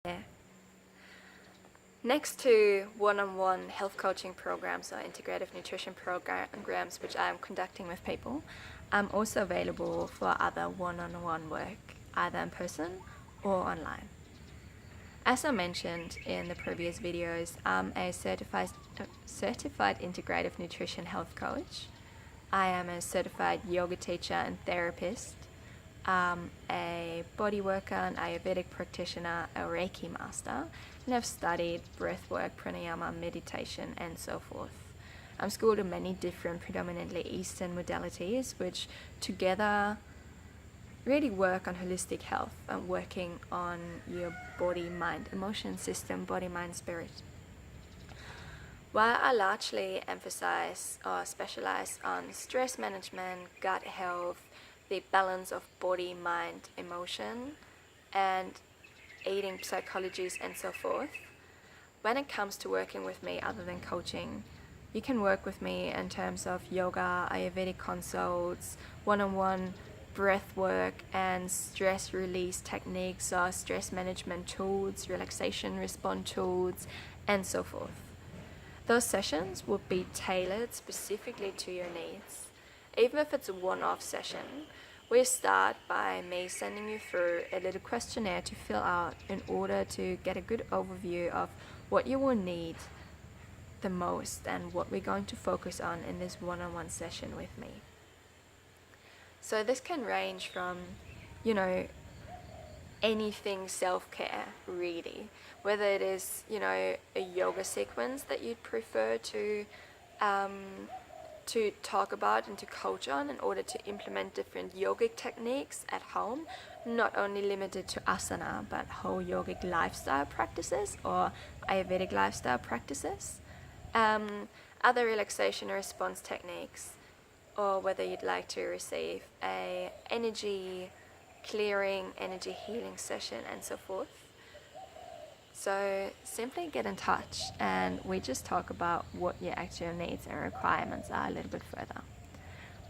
Yeah. Next to one-on-one health coaching programs or integrative nutrition programs which I'm conducting with people, I'm also available for other one-on-one work, either in person or online. As I mentioned in the previous videos, I'm a certified integrative nutrition health coach. I am a certified yoga teacher and therapist, a body worker, an Ayurvedic practitioner, a Reiki master, and I've studied breathwork, pranayama, meditation, and so forth. I'm schooled in many different, predominantly Eastern modalities, which together really work on holistic health and working on your body, mind, emotion system, body, mind, spirit. While I largely emphasize or specialize on stress management, gut health, the balance of body, mind, emotion, and eating psychologies and so forth, when it comes to working with me other than coaching, you can work with me in terms of yoga, Ayurvedic consults, one-on-one breath work, and stress release techniques or stress management tools, relaxation response tools, and so forth. Those sessions will be tailored specifically to your needs. Even if it's a one-off session, we start by me sending you through a little questionnaire to fill out in order to get a good overview of what you will need the most and what we're going to focus on in this one-on-one session with me. So this can range from, anything self-care really, whether it is, a yoga sequence that you'd prefer to talk about and to coach on in order to implement different yogic techniques at home, not only limited to asana, but whole yogic lifestyle practices or Ayurvedic lifestyle practices, other relaxation response techniques, or whether you'd like to receive a energy clearing, energy healing session, and so forth. So simply get in touch and we just talk about what your actual needs and requirements are a little bit further.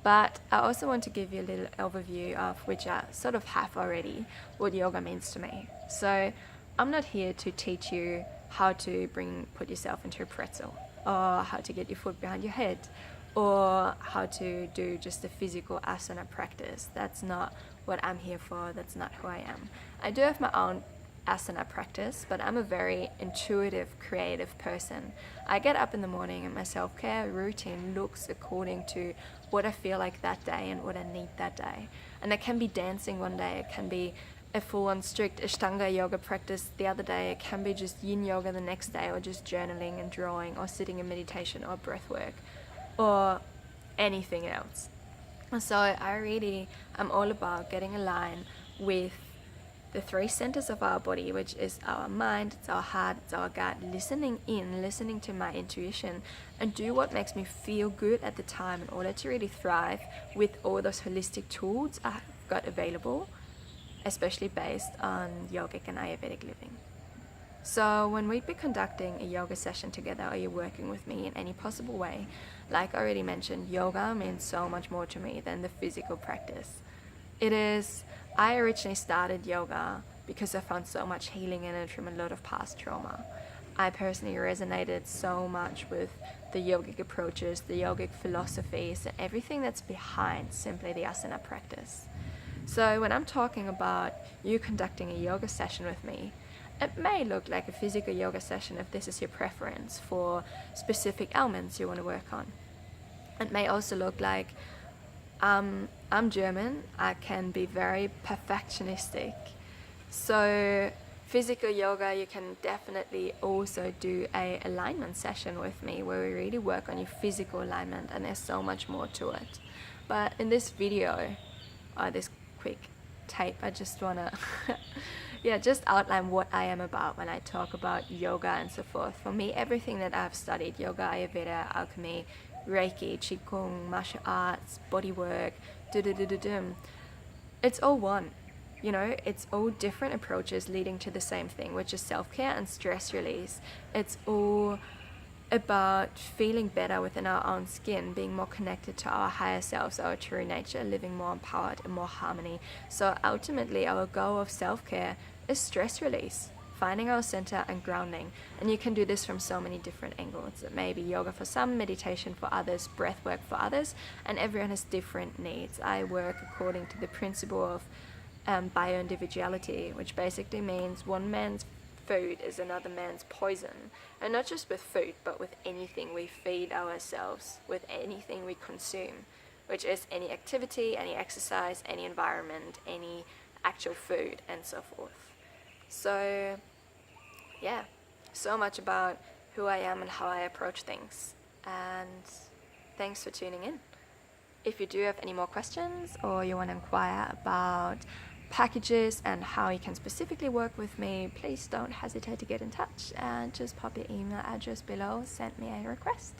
But I also want to give you a little overview of, which I sort of have already, what yoga means to me. So I'm not here to teach you how to put yourself into a pretzel, or how to get your foot behind your head, or how to do just a physical asana practice. That's not what I'm here for. That's not who I am. I do have my own asana practice, but I'm a very intuitive, creative person. I get up in the morning and my self-care routine looks according to what I feel like that day and what I need that day. And it can be dancing one day, it can be a full-on strict Ashtanga yoga practice the other day, it can be just yin yoga the next day, or just journaling and drawing, or sitting in meditation, or breath work, or anything else. So I'm all about getting aligned with the three centers of our body, which is our mind, it's our heart, it's our gut, listening to my intuition, and do what makes me feel good at the time in order to really thrive with all those holistic tools I've got available, especially based on yogic and Ayurvedic living. So when we be conducting a yoga session together, or you're working with me in any possible way, like I already mentioned, yoga means so much more to me than the physical practice. I originally started yoga because I found so much healing in it from a lot of past trauma. I personally resonated so much with the yogic approaches, the yogic philosophies, and everything that's behind simply the asana practice. So when I'm talking about you conducting a yoga session with me, it may look like a physical yoga session if this is your preference for specific elements you want to work on. It may also look like I'm German, I can be very perfectionistic. So physical yoga, you can definitely also do a alignment session with me where we really work on your physical alignment, and there's so much more to it. But in this video, or this quick tape, I just wanna just outline what I am about when I talk about yoga and so forth. For me, everything that I've studied, yoga, Ayurveda, alchemy, Reiki, Qigong, martial arts, bodywork, it's all one. It's all different approaches leading to the same thing, which is self-care and stress release. It's all about feeling better within our own skin, being more connected to our higher selves, our true nature, living more empowered and more harmony. So ultimately, our goal of self-care is stress release finding our center and grounding. And you can do this from so many different angles. It may be yoga for some, meditation for others, breath work for others, and everyone has different needs. I work according to the principle of bio-individuality, which basically means one man's food is another man's poison. And not just with food, but with anything we feed ourselves, with anything we consume, which is any activity, any exercise, any environment, any actual food, and so forth. So yeah, so much about who I am and how I approach things. And thanks for tuning in. If you do have any more questions, or you want to inquire about packages and how you can specifically work with me, please don't hesitate to get in touch and just pop your email address below, send me a request.